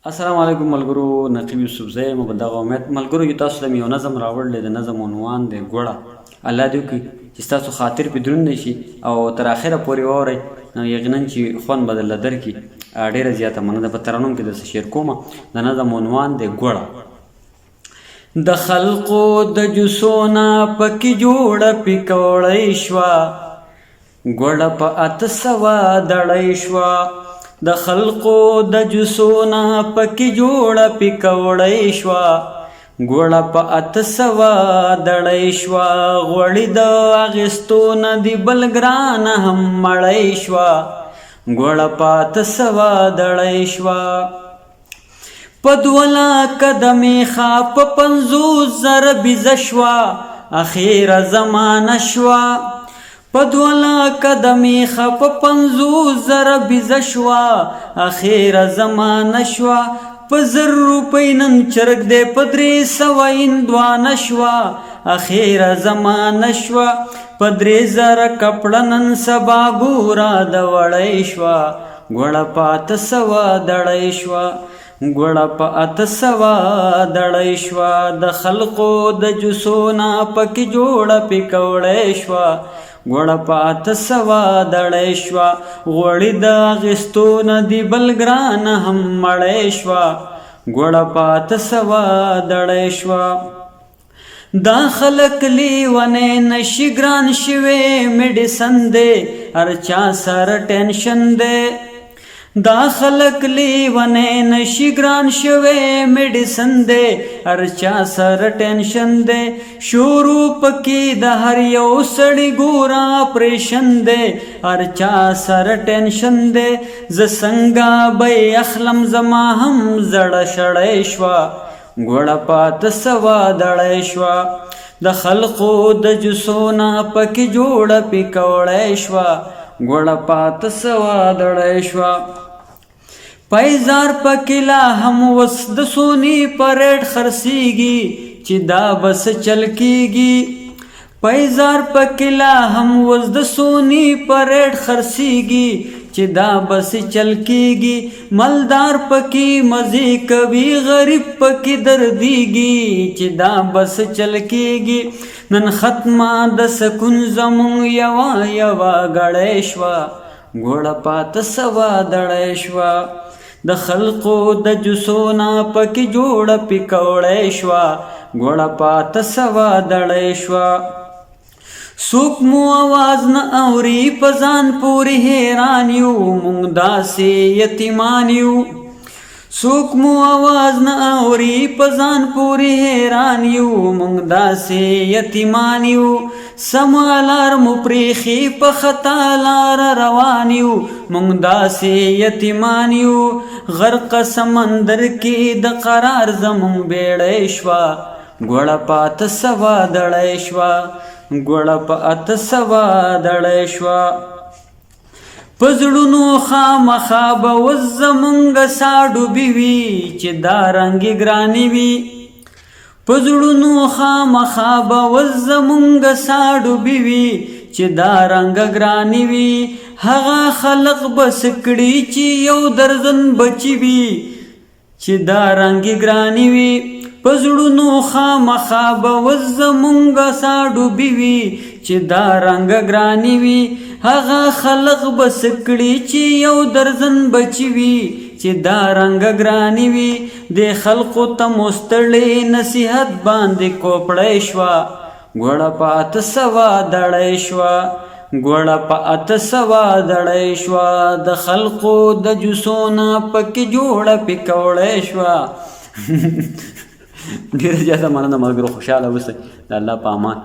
السلام علیکم ملګرو، نقیب یوسف زی یم. په دغه امید ملګرو چې تاسو ته مې یو نظم راوړلی. د نظم عنوان دی ګوړه. الله دې وکړي چې ستاسو خاطر پې دروند نه شي او تر اخره پورې واورئ. یقینا چې خوند به درله درکړي. ډېره زیاته مننه. په ترنم کې درسه شیر کومه. د نظم عنوان دی ګوړه. د خلقو د جوسونه پکې جوړه پکوړی شوه، ګوړه په 800 دړی شوه. د خلقو د جوسونه پکې جوړه پکوړی شوه، ګوړه په 800 دړی شوه. غوړي د اخیستو نه د بل ګرانه هم مړی شوه، ګوړه په 800 دړی شوه. په 2 لاکه د میخا په 50,000 بیزه شوه، اخیره زمانه شوه. په 2 لاکه د میخه په 50,000 بیزه شوه، اخیره زمانه شوه. په 1,000 روپۍ نن چرګ دی، په 300 هندوانه شوه، اخیره زمانه شوه. په 3,000 کپړه نن سبا ګوره د وړی شوه، ګوړه په 800 دړی شوه، ګوړه په 800 دړی شوه. د خلقو د جوسونه پکې جوړه پکوړی شوه، ګوړه په 800 دړی شوه. غوړي د اخیستو نه د بل ګرانه هم مړی شوه، ګوړه په 800 دړی شوه. دا خلق لیونی نشي ګران شوی میډیسن دی، هر چا سره ټینشن دی. دا خلق لیونی نشي ګران شوی میډیسن دی، هر چا سره ټینشن دی. شروع پکې د هر یو سړي ګوره اپریشن دی، هر چا سره ټینشن دی. زه څنګه به اخلم زما هم زړه شړی شوه، ګوړه په 800 دړی شوه. د خلقو د جوسونه پکې جوړه پکوړی شوه، ګوړه په 800 دړی شوه. پیزار پکې لا هم وس د سونی په ریټ خرڅیږي، چې دا بس چل کیږي. پیزار پکې لا هم وس د سونی په ریټ خرڅیږي، چې دا بس چل کیږي. مالدار پکې مزې کوي، غریب پکې دردیږي، چې دا بس چل کیږي. نن ختمه د سکون زمون یوا یوا غړی شوه، ګوړه په 800 دړی شوه. د خلقو د جوسونه پکې جوړه پکوړی شوه، ګوړه په 800 دړی شوه. څوک مو آواز نه اوري، په ځان پورې حیران یو، موږ داسې یتیمان یو. څوک مو آواز نه اوري، په ځان پورې حیران یو، موږ داسې یتیمان یو. سمه لار مو پرېښي، په خطا لار روان یو، موږ داسې یتیمان یو. غرق سمندر کې د قرار زمون بیړی شوه، ګوړه په 800 دړی شوه، ګوړه په 800 دړی شوه. په زړونو خامخا به اوس زمونږ ساه ډوبې وي، چې دا رنګې ګرانې وي. په زړونو خامخا به اوس زمونږ ساه ډوبې وي، چې دا رنګه ګرانې وي. هغه خلق بس کړي چې یو درزن بچي وي، چې دا رنګې ګرانې وي. په زړونو خامخا به اوس زمونږ ساه ډوبې وي، چې دا رنګه ګرانې وي. هغه خلق بس کړي چې یو درزن بچي وي، چې دا رنګه ګرانې وي. د خلقو ته مستړی نصیحت باندې کوپړی شوه، ګوړه په 800 دړی شوه، ګوړه په 800 دړی شوه. د خلقو د جوسونه پکې جوړه پکوړی شوه. ډېره زیاته مننه ملګرو، خوشحاله اوسئ. د الله په امان.